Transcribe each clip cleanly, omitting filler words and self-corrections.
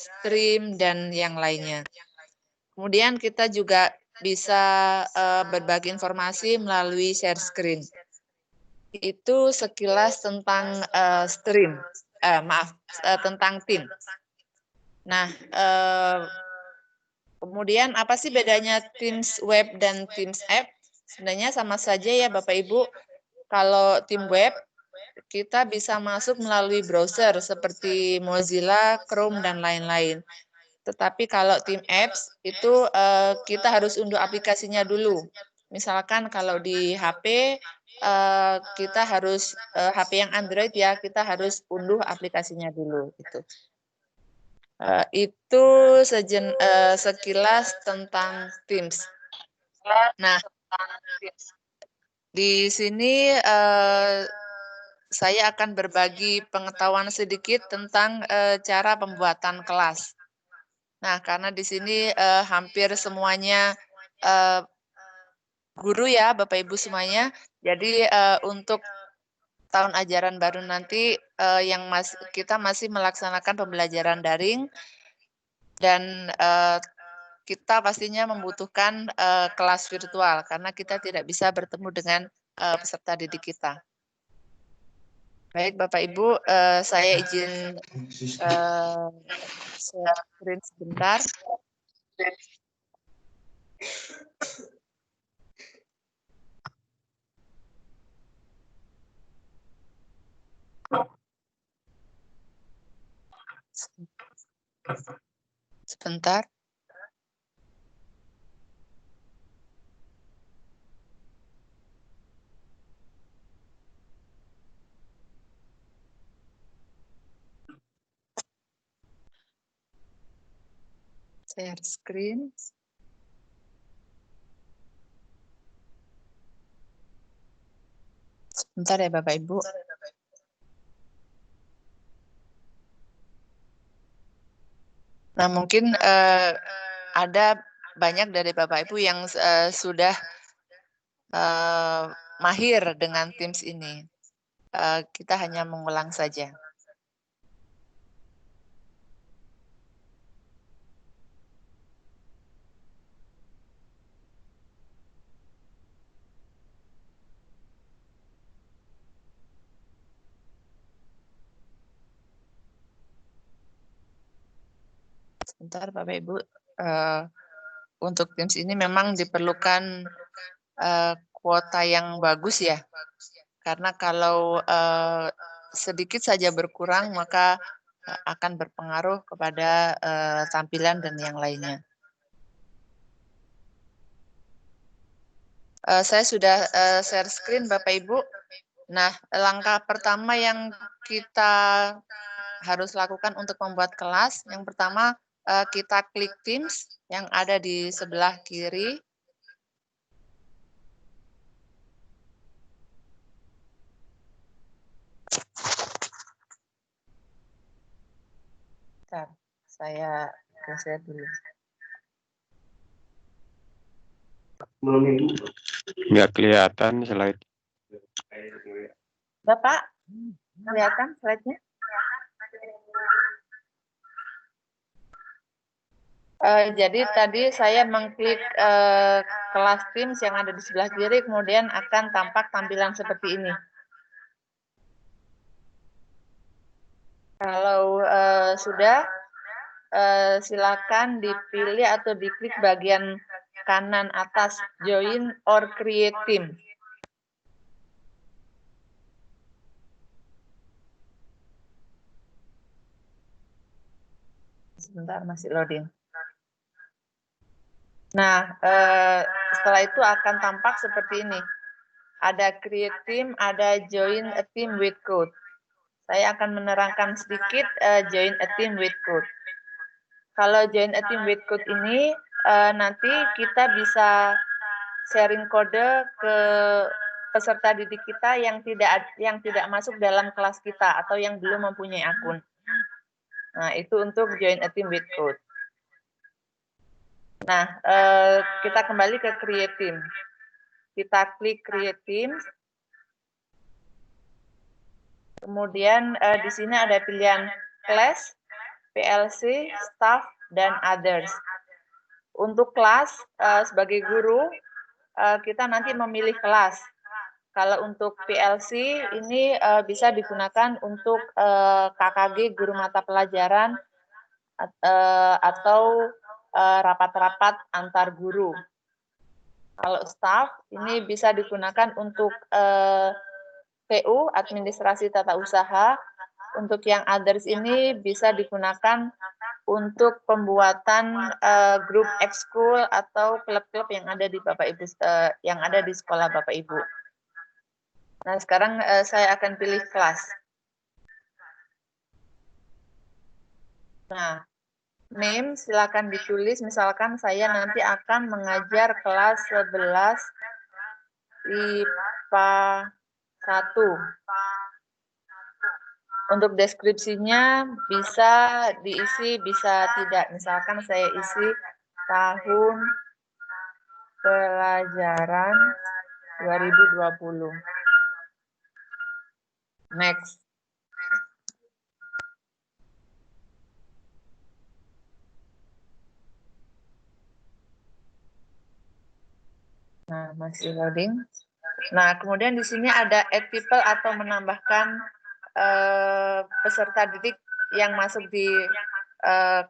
stream, dan yang lainnya. Kemudian kita juga bisa berbagi informasi melalui share screen. Itu sekilas tentang stream, tentang tim. Nah, kemudian apa sih bedanya Teams web dan Teams app? Sebenarnya sama saja ya Bapak Ibu. Kalau tim web, kita bisa masuk melalui browser seperti Mozilla, Chrome, dan lain-lain. Tetapi kalau tim apps, itu kita harus unduh aplikasinya dulu. Misalkan kalau di HP, kita harus, HP yang Android ya, kita harus unduh aplikasinya dulu. Gitu. Itu sekilas tentang Teams. Nah, di sini saya akan berbagi pengetahuan sedikit tentang cara pembuatan kelas. Nah, karena di sini hampir semuanya guru ya, Bapak Ibu semuanya. Jadi untuk tahun ajaran baru nanti yang kita masih melaksanakan pembelajaran daring dan kita pastinya membutuhkan kelas virtual karena kita tidak bisa bertemu dengan peserta didik kita. Baik Bapak Ibu, saya izin share screen sebentar. Sebentar. Share screen. Sebentar ya Bapak Ibu. Nah, mungkin ada banyak dari Bapak Ibu yang sudah mahir dengan Teams ini. Kita hanya mengulang saja. Sebentar Bapak Ibu. Untuk Teams ini memang diperlukan kuota yang bagus ya. Karena kalau sedikit saja berkurang maka akan berpengaruh kepada tampilan dan yang lainnya. Saya sudah share screen Bapak Ibu. Nah, langkah pertama yang kita harus lakukan untuk membuat kelas, yang pertama kita klik Teams yang ada di sebelah kiri. Bentar, saya geser dulu. Nggak kelihatan slide. Bapak, kelihatan slide-nya? Jadi tadi saya mengklik kelas Teams yang ada di sebelah kiri, kemudian akan tampak tampilan seperti ini. Kalau sudah, silakan dipilih atau diklik bagian kanan atas Join or Create Team. Sebentar, masih loading. Nah, setelah itu akan tampak seperti ini. Ada Create Team, ada Join a Team with Code. Saya akan menerangkan sedikit Join a Team with Code. Kalau Join a Team with Code ini, nanti kita bisa sharing kode ke peserta didik kita yang tidak masuk dalam kelas kita atau yang belum mempunyai akun. Nah, itu untuk Join a Team with Code. Nah, kita kembali ke Create Team. Kita klik Create Team. Kemudian di sini ada pilihan Class PLC, staff, dan others. Untuk kelas, sebagai guru, kita nanti memilih kelas. Kalau untuk PLC ini bisa digunakan untuk KKG guru mata pelajaran atau rapat-rapat antar guru. Kalau staff ini bisa digunakan untuk PU, administrasi tata usaha. Untuk yang others ini bisa digunakan untuk pembuatan grup ekskul atau klub-klub yang ada di Bapak Ibu yang ada di sekolah Bapak Ibu. Nah, sekarang saya akan pilih kelas. Nah, name silakan ditulis, misalkan saya nanti akan mengajar kelas 11 IPA 1. Untuk deskripsinya bisa diisi, bisa tidak. Misalkan saya isi tahun pelajaran 2020. Next. Nah, masih loading. Nah, kemudian di sini ada add people atau menambahkan peserta didik yang masuk di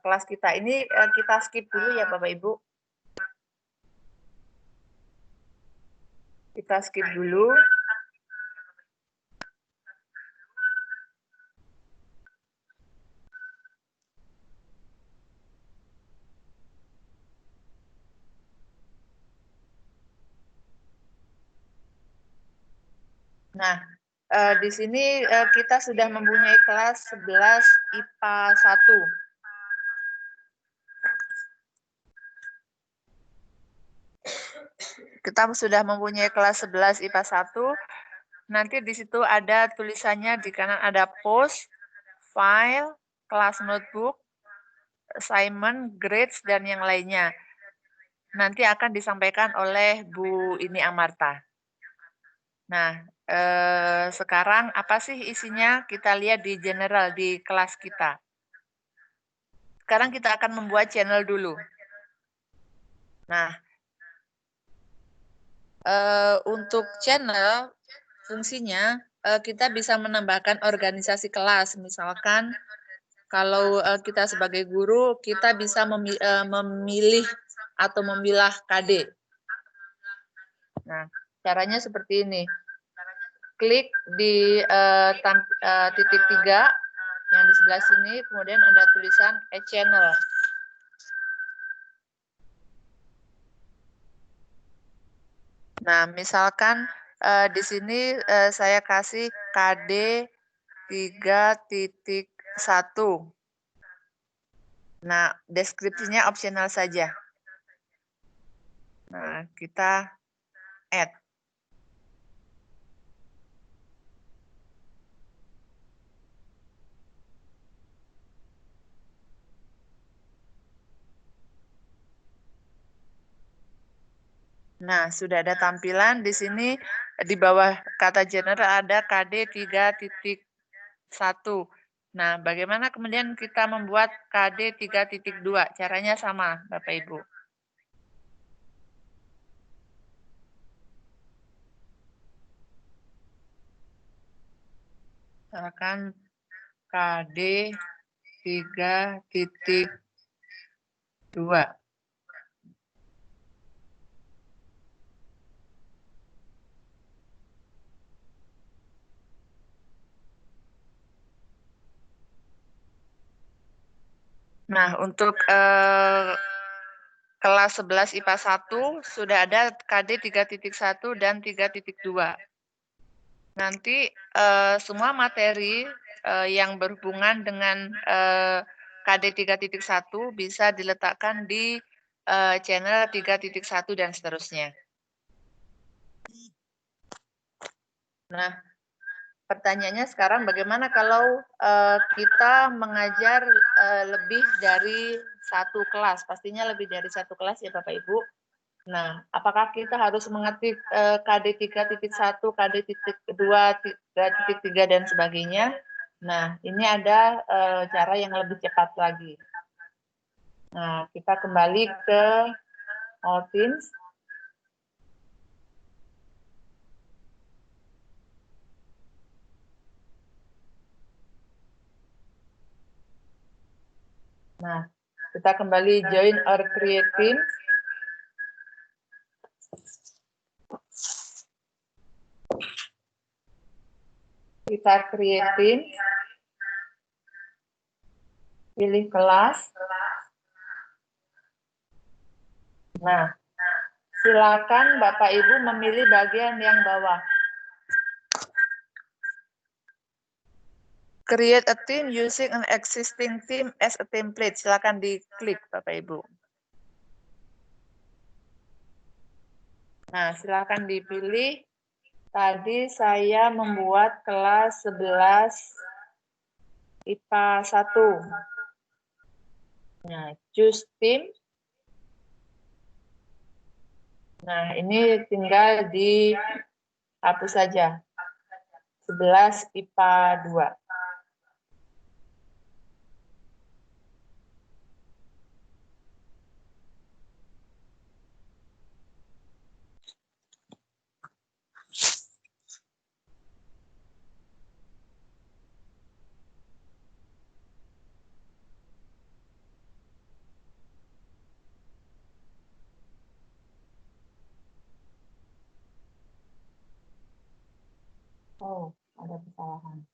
kelas kita. Ini kita skip dulu ya Bapak Ibu. Kita skip dulu. Nah, di sini kita sudah mempunyai kelas 11 IPA 1. Kita sudah mempunyai kelas 11 IPA 1. Nanti di situ ada tulisannya, di kanan ada post, file, kelas notebook, assignment, grades, dan yang lainnya. Nanti akan disampaikan oleh Bu Ini Amarta. Nah, sekarang apa sih isinya? Kita lihat di general, di kelas kita. Sekarang kita akan membuat channel dulu. Nah, untuk channel, fungsinya kita bisa menambahkan organisasi kelas. Misalkan, kalau kita sebagai guru, kita bisa memilih atau memilah KD. Nah, caranya seperti ini. Klik di titik 3 yang di sebelah sini, kemudian ada tulisan Add Channel. Nah, misalkan di sini saya kasih KD 3.1. Nah, deskripsinya opsional saja. Nah, kita add. Nah, sudah ada tampilan di sini di bawah kata general ada KD 3.1. Nah, bagaimana kemudian kita membuat KD 3.2? Caranya sama, Bapak Ibu. Misalkan KD 3.2. Nah, untuk kelas 11 IPA 1 sudah ada KD 3.1 dan 3.2. Nanti semua materi yang berhubungan dengan KD 3.1 bisa diletakkan di channel 3.1 dan seterusnya. Nah, pertanyaannya sekarang bagaimana kalau kita mengajar lebih dari satu kelas? Pastinya lebih dari satu kelas ya Bapak Ibu. Nah, apakah kita harus mengetik KD 3.1, KD 2, 3.3 dan sebagainya? Nah, ini ada cara yang lebih cepat lagi. Nah, kita kembali ke All Teams. Nah, kita kembali join or create team. Kita create team. Pilih kelas. Nah, silakan Bapak Ibu memilih bagian yang bawah. Create a team using an existing team as a template. Silakan diklik Bapak Ibu. Nah, silakan dipilih. Tadi saya membuat kelas 11 IPA 1. Nah, choose team. Nah, ini tinggal dihapus saja. 11 IPA 2. Oh, ada kesalahan.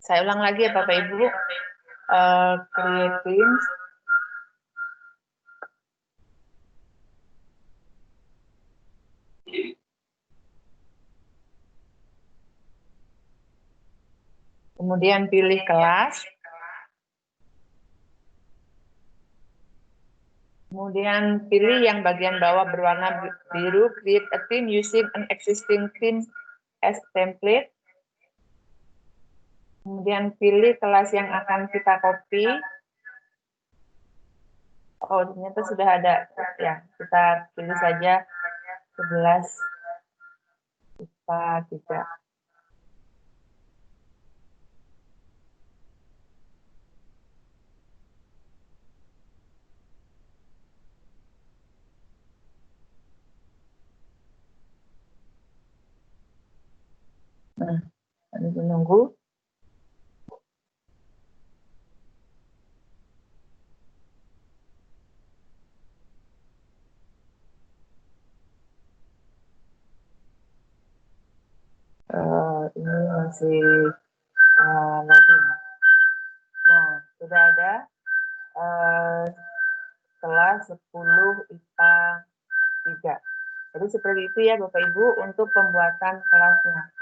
Saya ulang lagi ya Bapak Ibu. Create teams. Kemudian pilih kelas. Kemudian pilih yang bagian bawah berwarna biru, create a team using an existing team as template. Kemudian pilih kelas yang akan kita copy. Oh, ternyata sudah ada. Ya, kita pilih saja 11 IPA 3. Nah, kami menunggu. Ini masih loading. Nah, sudah ada kelas 10 IPA 3. Jadi seperti itu ya Bapak Ibu untuk pembuatan kelasnya.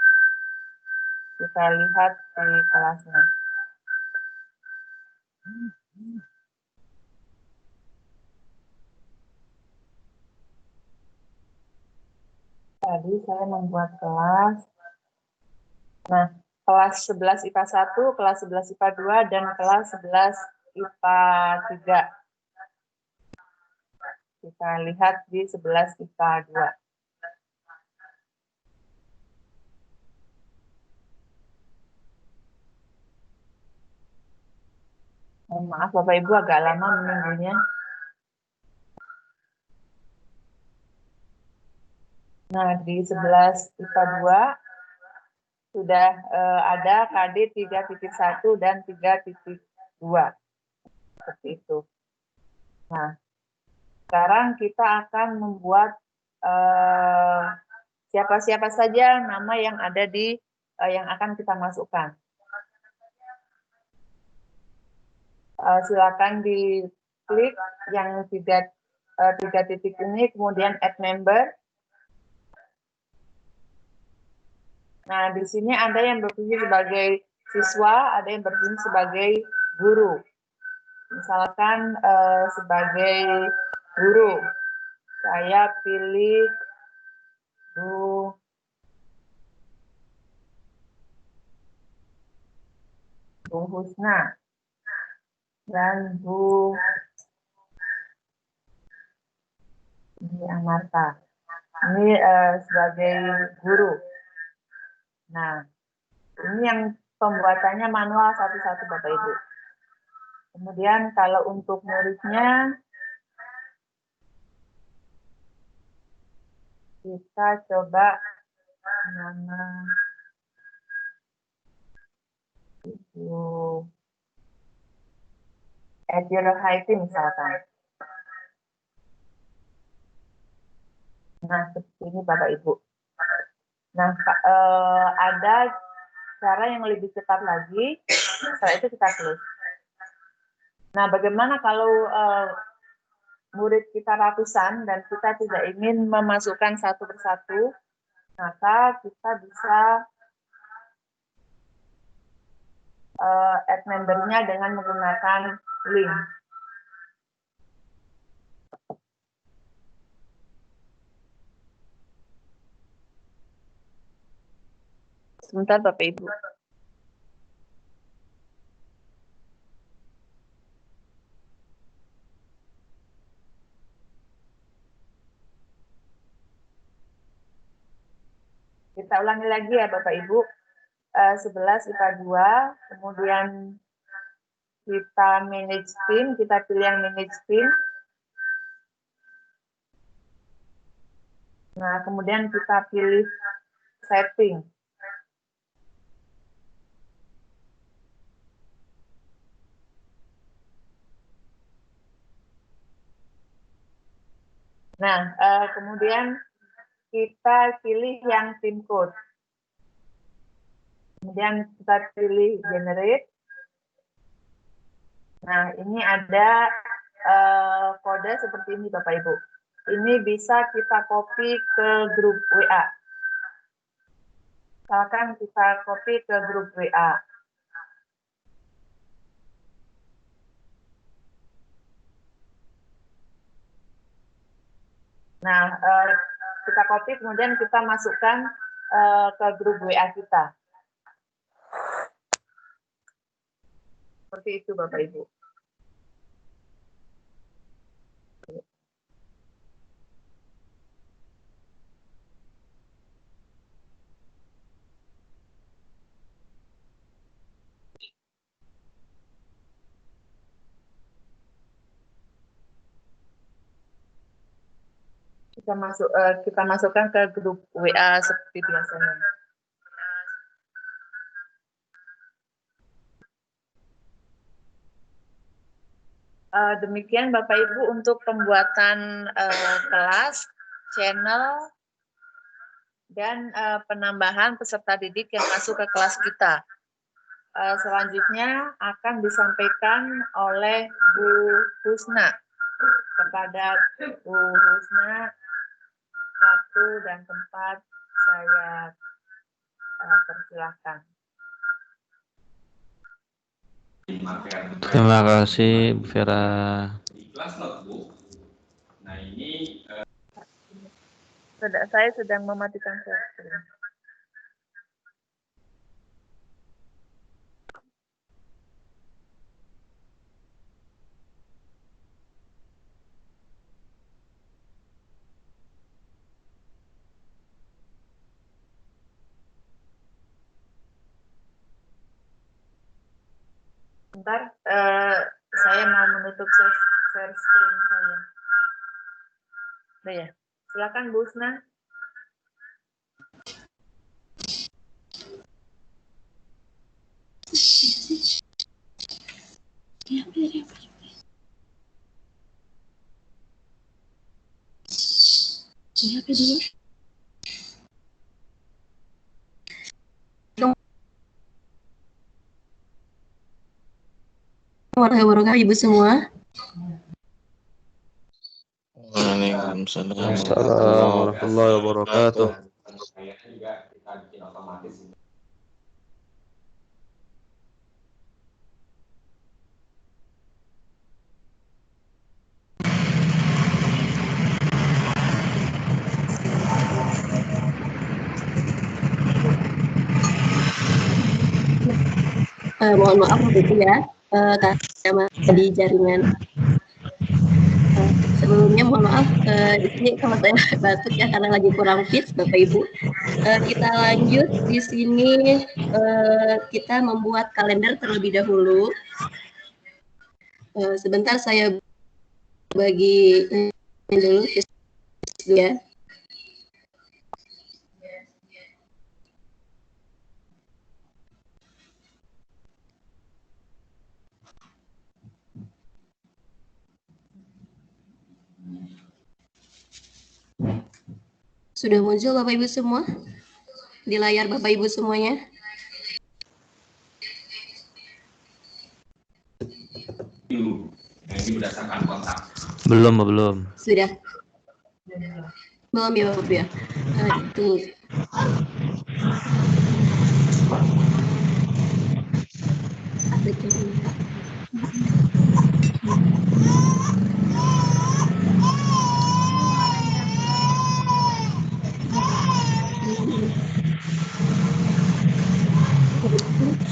Kita lihat di kelasnya. Tadi saya membuat kelas. Nah, kelas 11 IPA 1, kelas 11 IPA 2, dan kelas 11 IPA 3. Kita lihat di 11 IPA 2. Maaf Bapak Ibu agak lama menunggunya. Nah, di 11 IPA 2 sudah ada KD 3.1 dan 3.2. Seperti itu. Nah, sekarang kita akan membuat siapa-siapa saja nama yang ada di yang akan kita masukkan. Silakan diklik yang tiga titik ini, kemudian add member. Nah, di sini ada yang berfungsi sebagai siswa, ada yang berfungsi sebagai guru. Misalkan sebagai guru, saya pilih Bu Bu Husna dan Bu Amarta. Ini sebagai guru. Nah, ini yang pembuatannya manual satu-satu Bapak Ibu. Kemudian kalau untuk muridnya, kita coba nama Ibu Edil Haiti misalkan. Nah, seperti ini Bapak Ibu. Nah, ada cara yang lebih cepat lagi, setelah itu kita close. Nah, bagaimana kalau murid kita ratusan dan kita tidak ingin memasukkan satu persatu, maka kita bisa add membernya dengan menggunakan link. Sebentar Bapak Ibu. Kita ulangi lagi ya Bapak Ibu. 11 IPA 2, kemudian kita manage team, kita pilih yang manage team. Nah, kemudian kita pilih setting. Nah, kemudian kita pilih yang tim code. Kemudian kita pilih generate. Nah, ini ada kode seperti ini Bapak Ibu. Ini bisa kita copy ke grup WA. Misalkan kita copy ke grup WA. Nah, kita copy kemudian kita masukkan ke grup WA kita. Seperti itu Bapak Ibu. Kita masukkan ke grup WA seperti biasanya. Demikian Bapak Ibu untuk pembuatan kelas, channel, dan penambahan peserta didik yang masuk ke kelas kita. Selanjutnya akan disampaikan oleh Bu Husna kepada Bu Husna. Waktu dan tempat saya persilahkan. Terima kasih Bu Vera. Saya sedang mematikan share screen. Bentar, saya mau menutup share screen saya. Udah ya, silakan Bu Husna. Warahmatullahi wabarakatuh Ibu semua. Waalaikumsalam warahmatullahi wabarakatuh. Mohon maaf waktu itu ya, karena di jaringan. Sebelumnya mohon maaf, di sini kalau saya batuk ya karena lagi kurang fit, Bapak Ibu. Kita lanjut di sini, kita membuat kalender terlebih dahulu. Sebentar saya bagi ini dulu ya. Sudah muncul Bapak Ibu semua? Di layar Bapak Ibu semuanya? Ini berdasarkan kontak. Belum. Sudah? Belum ya Bapak Ibu ya? Tunggu.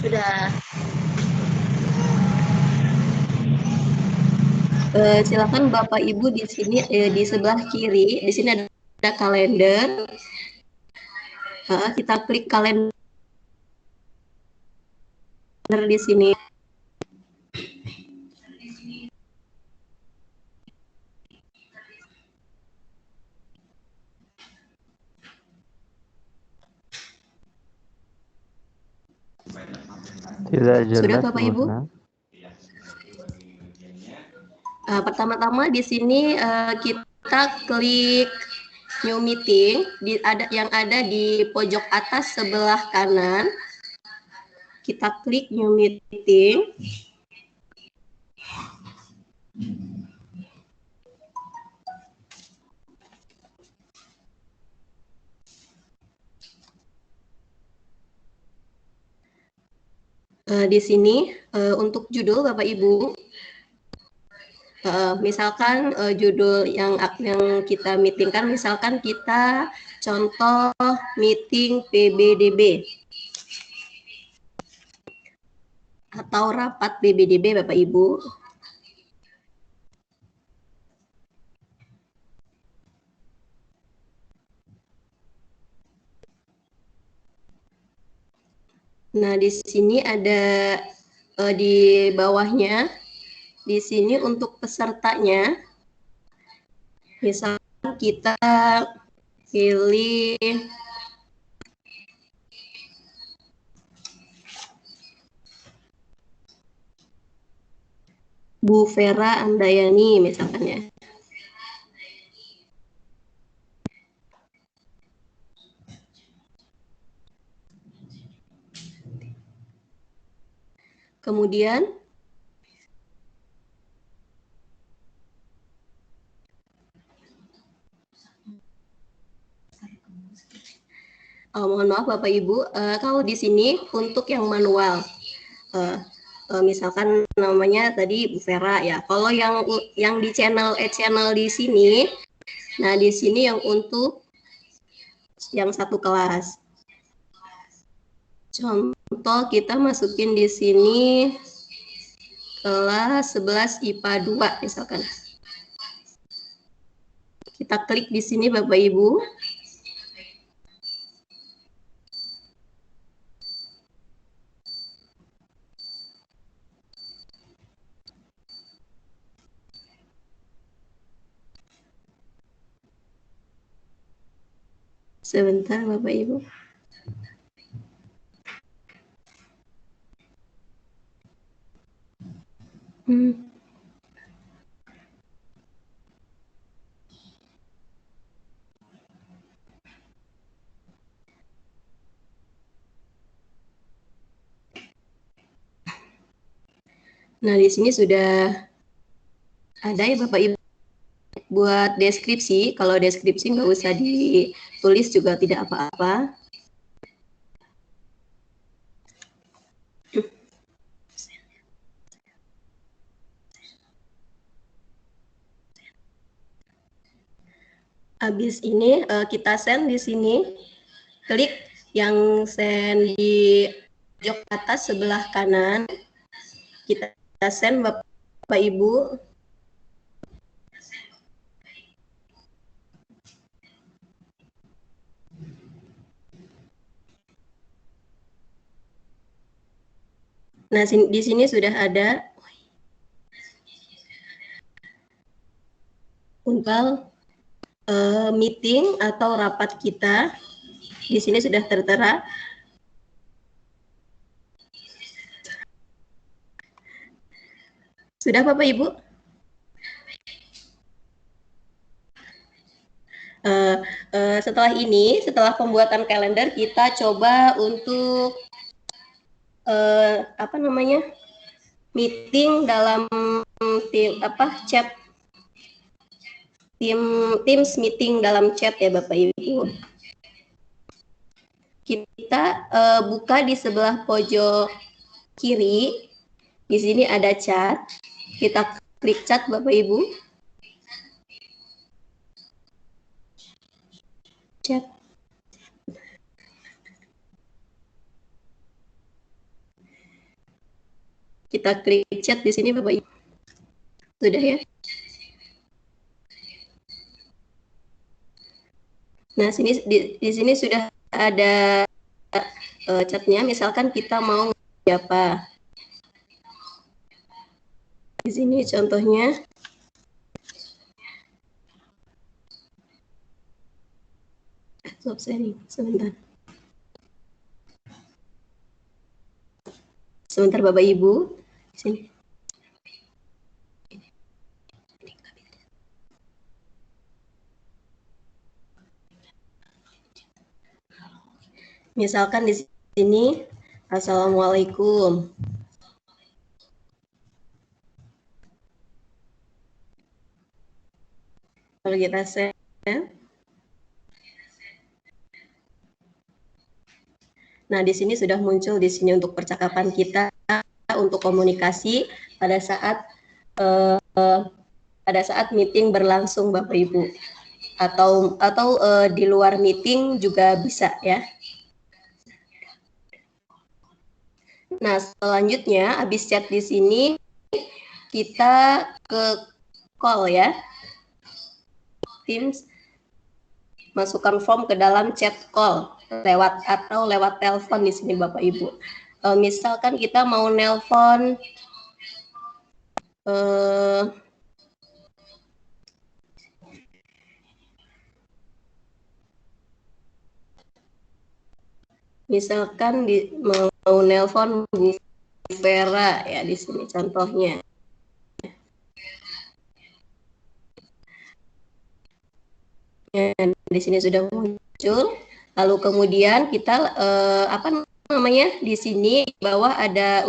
Sudah. Silakan Bapak Ibu di sini, di sebelah kiri, di sini ada kalender. Kita klik kalender di sini. Tidak jelas. Sudah Bapak Ibu? Pertama-tama di sini kita klik New Meeting, yang ada di pojok atas sebelah kanan. Kita klik New Meeting. Di sini untuk judul Bapak Ibu, misalkan judul yang kita meetingkan, misalkan kita contoh meeting PBDB atau rapat PBDB Bapak Ibu. Nah, di sini ada di bawahnya, di sini untuk pesertanya, misalkan kita pilih Bu Vera Andayani misalkan ya. Kemudian mohon maaf Bapak Ibu, kalau di sini untuk yang manual, misalkan namanya tadi Bu Vera ya. Kalau yang di channel di sini, nah di sini yang untuk yang satu kelas. Contoh kita masukin di sini kelas 11 IPA 2 misalkan. Kita klik di sini Bapak Ibu. Sebentar Bapak Ibu. Nah, di sini sudah ada ya Bapak Ibu buat deskripsi. Kalau deskripsi nggak usah ditulis juga tidak apa-apa. Habis ini kita send di sini, klik yang send di pojok atas sebelah kanan. Kita send Bapak Ibu. Nah, di sini sudah ada untuk meeting atau rapat kita. Di sini sudah tertera. Sudah Bapak Ibu? Setelah ini, setelah pembuatan kalender, kita coba untuk meeting dalam chat, Teams meeting dalam chat ya Bapak Ibu. Kita buka di sebelah pojok kiri. Di sini ada chat. Kita klik chat Bapak Ibu. Chat. Kita klik chat di sini Bapak Ibu. Sudah ya? Nah, di sini sudah ada chatnya. Misalkan kita mau siapa? Di sini contohnya. Stop sharing sebentar. Sebentar Bapak Ibu. Sini. Misalkan di sini, Assalamualaikum. Kalau kita send, nah di sini sudah muncul di sini untuk percakapan kita, untuk komunikasi pada saat meeting berlangsung Bapak Ibu, atau di luar meeting juga bisa ya. Nah, selanjutnya habis chat di sini kita ke call ya. Teams masukkan form ke dalam chat call lewat telepon di sini Bapak Ibu. Misalkan kita mau nelpon misalkan mau nelpon Bu Vera ya, di sini contohnya. Ya, di sini sudah muncul. Lalu kemudian kita di sini di bawah ada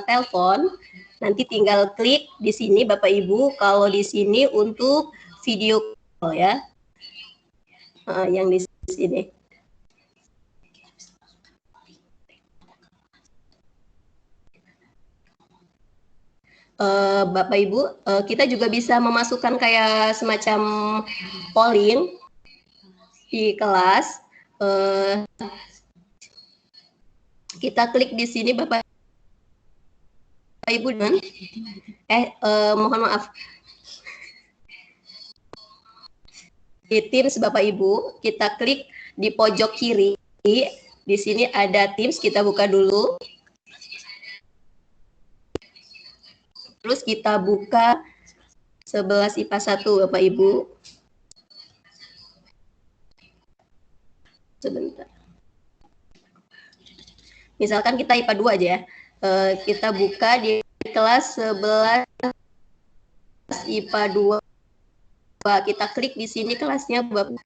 telepon. Nanti tinggal klik di sini Bapak Ibu. Kalau di sini untuk video call ya. Yang di sini. Bapak Ibu, kita juga bisa memasukkan kayak semacam polling di kelas. Kita klik di sini Bapak Ibu, mohon maaf. Di Teams Bapak Ibu, kita klik di pojok kiri. Di sini ada Teams, kita buka dulu. Terus kita buka 11 IPA 1 Bapak Ibu. Sebentar. Misalkan kita IPA 2 aja ya. Kita buka di kelas 11 IPA 2. Kita klik di sini kelasnya Bapak.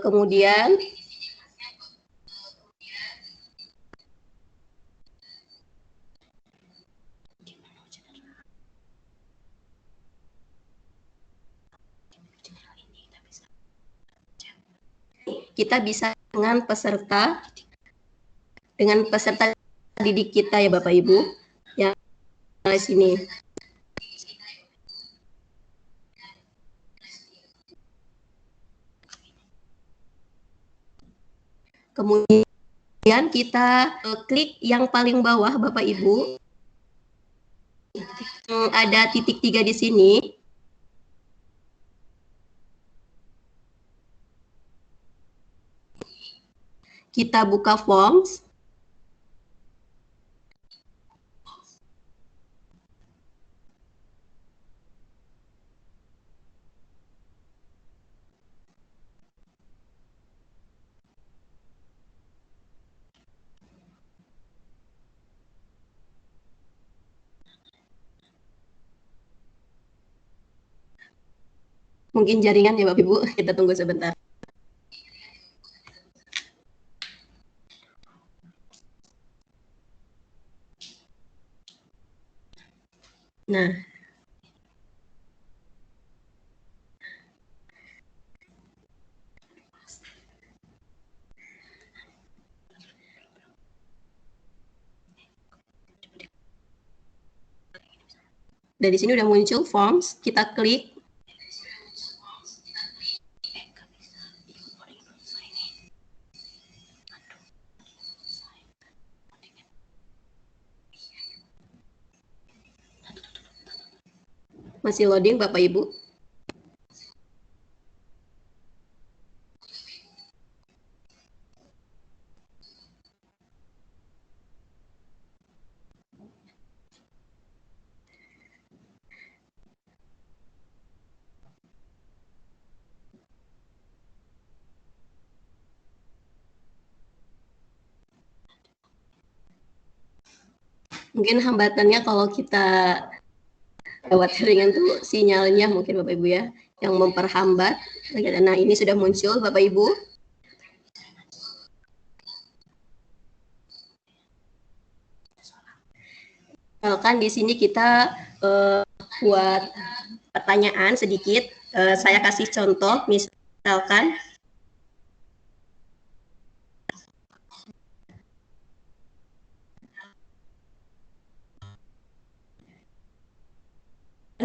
Kemudian kita bisa dengan peserta didik kita ya Bapak Ibu yang di sini. Kemudian Kemudian kita klik yang paling bawah Bapak Ibu. Ada titik 3 di sini. Kita buka Forms. Mungkin jaringan ya Bapak Ibu, kita tunggu sebentar. Nah, dari sini udah muncul Forms, kita klik. Masih loading Bapak Ibu. Mungkin hambatannya kalau kita lewat jaringan tuh sinyalnya mungkin Bapak Ibu ya, yang memperhambat. Nah, ini sudah muncul Bapak Ibu. Misalkan di sini kita buat pertanyaan sedikit. Saya kasih contoh, misalkan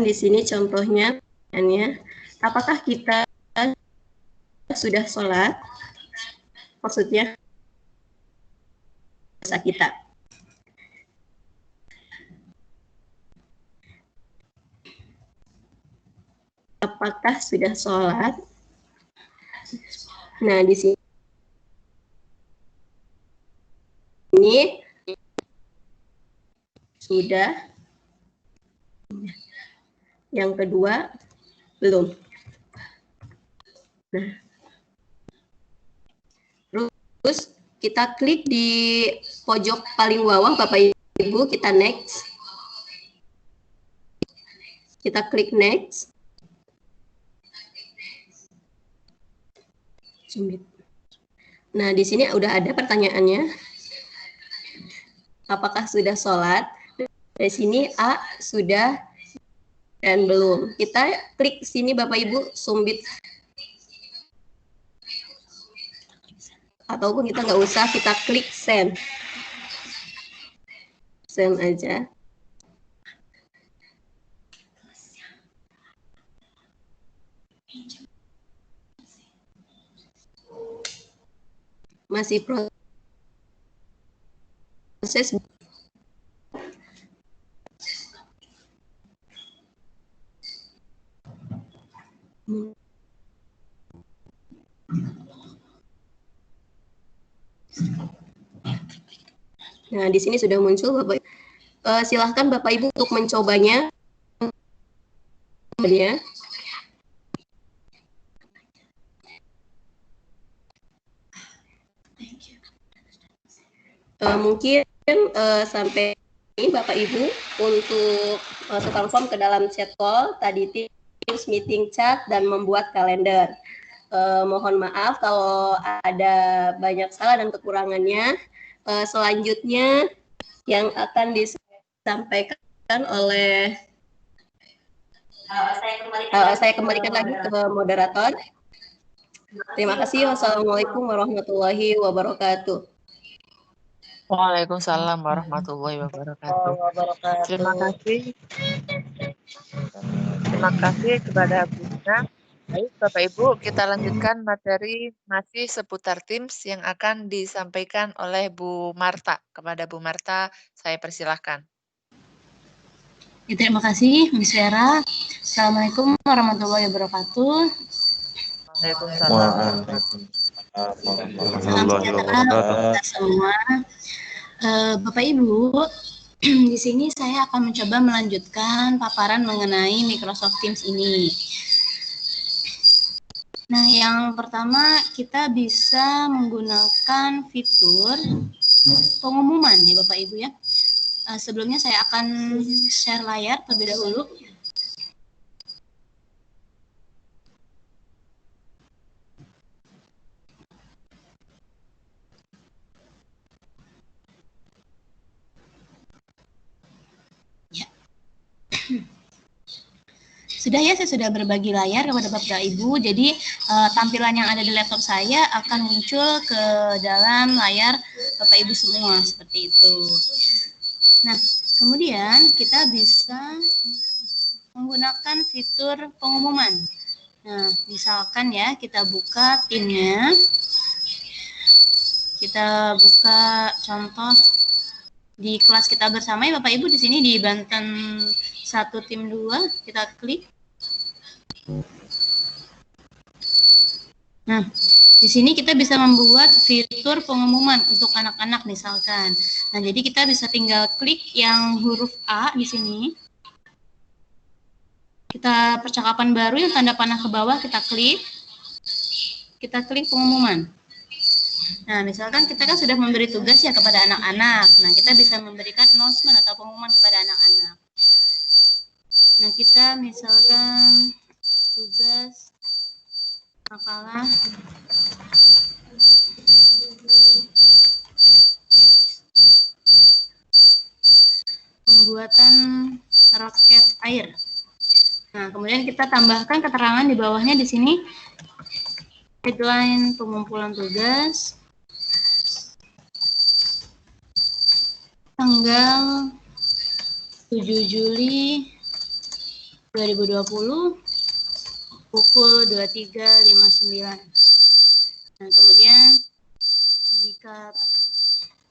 di sini contohnya, apakah kita sudah sholat? Maksudnya dosa kita. Apakah sudah sholat? Nah, di sini sudah. Yang kedua, belum. Nah, terus kita klik di pojok paling bawah Bapak Ibu, kita next. Kita klik next. Nah, di sini udah ada pertanyaannya. Apakah sudah sholat? Dari sini A, sudah, dan belum. Kita klik sini Bapak Ibu, submit. Ataupun kita nggak usah, kita klik send. Send aja. Masih proses. Nah, di sini sudah muncul Bapak. Silahkan Bapak Ibu untuk mencobanya. Mungkin sampai ini Bapak Ibu untuk tukang form ke dalam chat call, tadi Teams meeting chat, dan membuat kalender. Mohon maaf kalau ada banyak salah dan kekurangannya. Selanjutnya yang akan disampaikan oleh saya kembalikan lagi ke moderator. Terima kasih. Wassalamualaikum warahmatullahi wabarakatuh. Waalaikumsalam warahmatullahi wabarakatuh. Terima kasih kepada Bu Ina Baik, Bapak Ibu, kita lanjutkan materi masih seputar Teams yang akan disampaikan oleh Bu Marta. Kepada Bu Marta, saya persilahkan. Ya, terima kasih, Miss Vera. Assalamualaikum warahmatullahi wabarakatuh. Waalaikumsalam. Salam sejahtera kita semua. Bapak Ibu, di sini saya akan mencoba melanjutkan paparan mengenai Microsoft Teams ini. Nah, yang pertama kita bisa menggunakan fitur pengumuman ya Bapak Ibu ya. Sebelumnya saya akan share layar terlebih dahulu. Ya. Sudah ya, saya sudah berbagi layar kepada Bapak Ibu. Jadi tampilan yang ada di laptop saya akan muncul ke dalam layar Bapak Ibu semua seperti itu. Nah, kemudian kita bisa menggunakan fitur pengumuman. Nah, misalkan ya kita buka timnya. Kita buka contoh di kelas kita bersama ya Bapak Ibu, di sini di Banten 1 tim 2, kita klik. Nah, di sini kita bisa membuat fitur pengumuman untuk anak-anak misalkan. Nah, jadi kita bisa tinggal klik yang huruf A di sini. Kita percakapan baru yang tanda panah ke bawah, kita klik. Kita klik pengumuman. Nah, misalkan kita kan sudah memberi tugas ya kepada anak-anak. Nah, kita bisa memberikan announcement atau pengumuman kepada anak-anak. Nah, kita misalkan tugas makalah pembuatan roket air. Nah, kemudian kita tambahkan keterangan di bawahnya di sini. Deadline pengumpulan tugas tanggal 7 Juli 2020 pukul 23.59. Nah, kemudian jika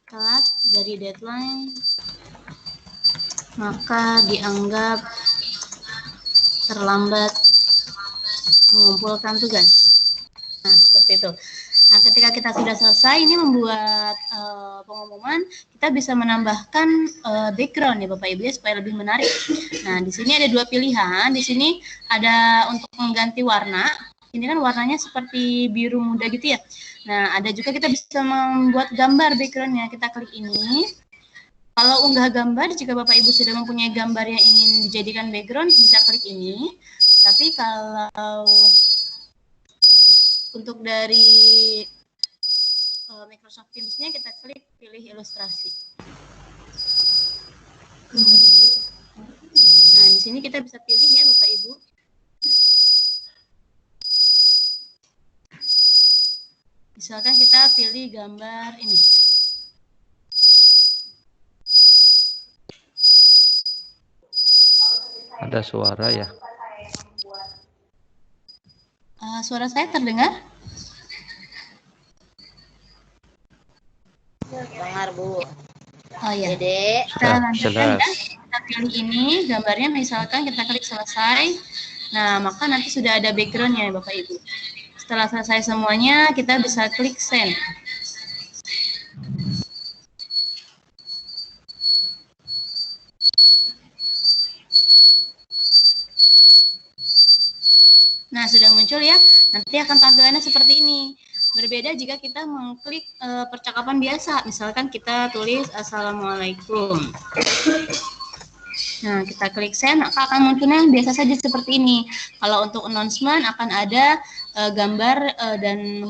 telat dari deadline maka dianggap terlambat mengumpulkan tugas. Nah, seperti itu. Nah, ketika kita sudah selesai ini membuat pengumuman, kita bisa menambahkan background ya Bapak Ibu ya, supaya lebih menarik. Nah, di sini ada 2 pilihan. Di sini ada untuk mengganti warna. Ini kan warnanya seperti biru muda gitu ya. Nah, ada juga kita bisa membuat gambar backgroundnya. Kita klik ini. Kalau unggah gambar, jika Bapak Ibu sudah mempunyai gambar yang ingin dijadikan background, bisa klik ini. Tapi kalau untuk dari Microsoft Teams-nya kita klik pilih ilustrasi. Nah, di sini kita bisa pilih ya Bapak Ibu. Misalkan kita pilih gambar ini. Ada suara ya? Suara saya terdengar? Dengar Bu. Oh ya. Dede. Kita lanjutkan ya. Jelas. Kita pilih ini gambarnya, misalkan kita klik selesai. Nah, maka nanti sudah ada backgroundnya ya Bapak Ibu. Setelah selesai semuanya, kita bisa klik send. Nah, sudah muncul ya. Nanti akan tampilannya seperti ini. Berbeda jika kita mengklik percakapan biasa. Misalkan kita tulis Assalamualaikum. Nah, kita klik send, maka akan munculnya yang biasa saja seperti ini. Kalau untuk announcement akan ada gambar dan